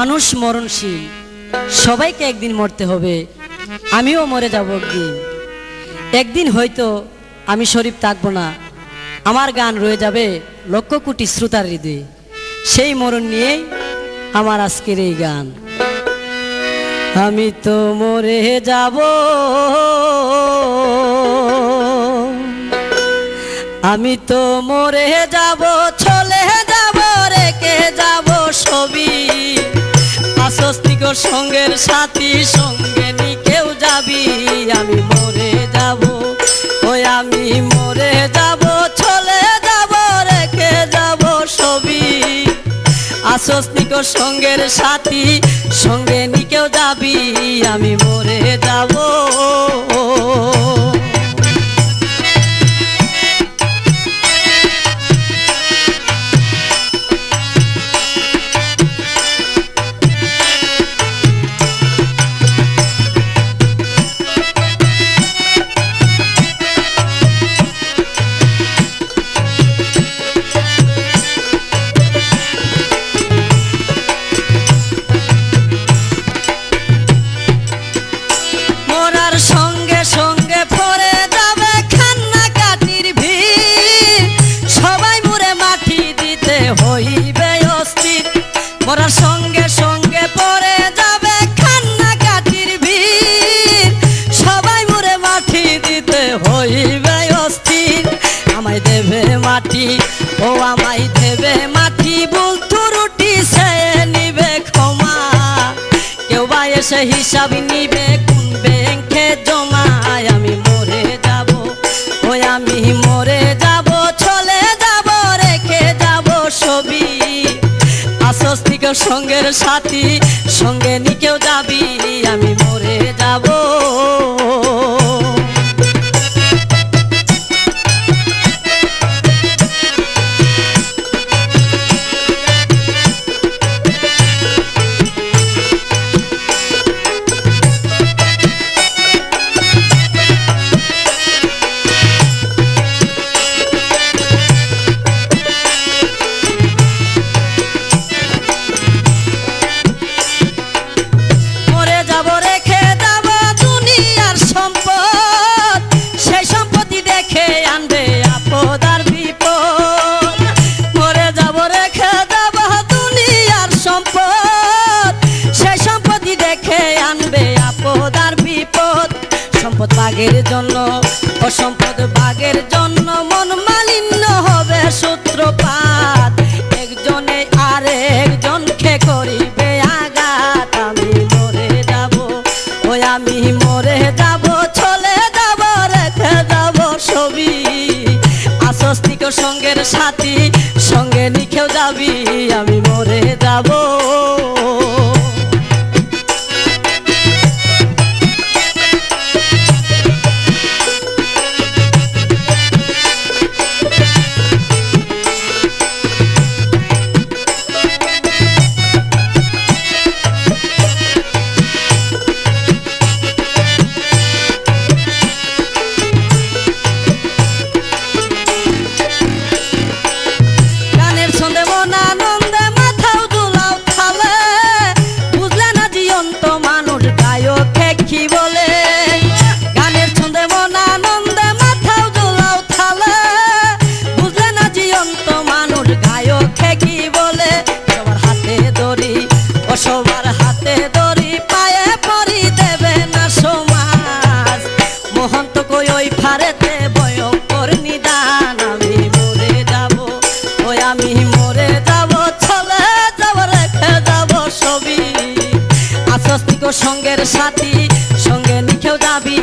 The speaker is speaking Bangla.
মানুষ মরণশীল, সবাইকে একদিন মরতে হবে। আমিও মরে যাব একদিন। একদিন হয়তো আমি শরীফ থাকবো না, আমার গান রয়ে যাবে লক্ষ কোটি শ্রোতার হৃদয়ে। সেই মরণ নিয়েই আমার আজকের এই গান। আমি তো মরে যাব, আমি তো মরে যাব, চলে যাব, রেখে যাব ছবি। আশ্বস্তিক সঙ্গের সাথী, সঙ্গে নি কেউ যাবি। আমি মরে যাব, ওই আমি মরে যাব, চলে যাব, রেখে যাব ছবি। আশ্বস্তিক সঙ্গের সাথী, সঙ্গে নি কেউ যাবি। আমি মরে যাব। মরার সঙ্গে সঙ্গে পড়ে যাবে কান্নাকাটির ভিড়। সবাই মরে মাটি দিতে হইবে অস্থির। আমায় দেবে মাটি, ও আমায় দেবে মাটি, ভুল ত্রুটি সে নিবে ক্ষমা। কেউ বা এসে হিসাব নিবে কোন ব্যাংকে জমা। আমি মরে যাব, ওই আমি মরে যাব, চলে যাব, রেখে যাব ছবি। আশ্বস্তিক সঙ্গের সাথী, সঙ্গে নি কেউ যাবি। আমি মরে যাব। সম্পদ বাগের জন্য, অসম্পদ বাগের জন্য, মন মালিন্য হবে সূত্রপাত। একজনে আরেকজনকে করিবে আঘাত। আমি মরে যাব, ওই আমি মরে যাব, চলে যাব, রেখে যাব ছবি। আশ্বস্তিক সঙ্গের সাথী, সঙ্গে নি কেউ যাবি। আমি মরে যাব। সবার হাতে দড়ি, পায়ে পরি দেবে না সমাজ। মহন্ত কই ওই ফারেতে ভয়ঙ্কর নিদান। আমি মরে যাব, ওই আমি মরে যাব, চলে যাব, রেখে যাব ছবি। আশ্বস্তিক সঙ্গের সাথী, সঙ্গে নি কেউ যাবি।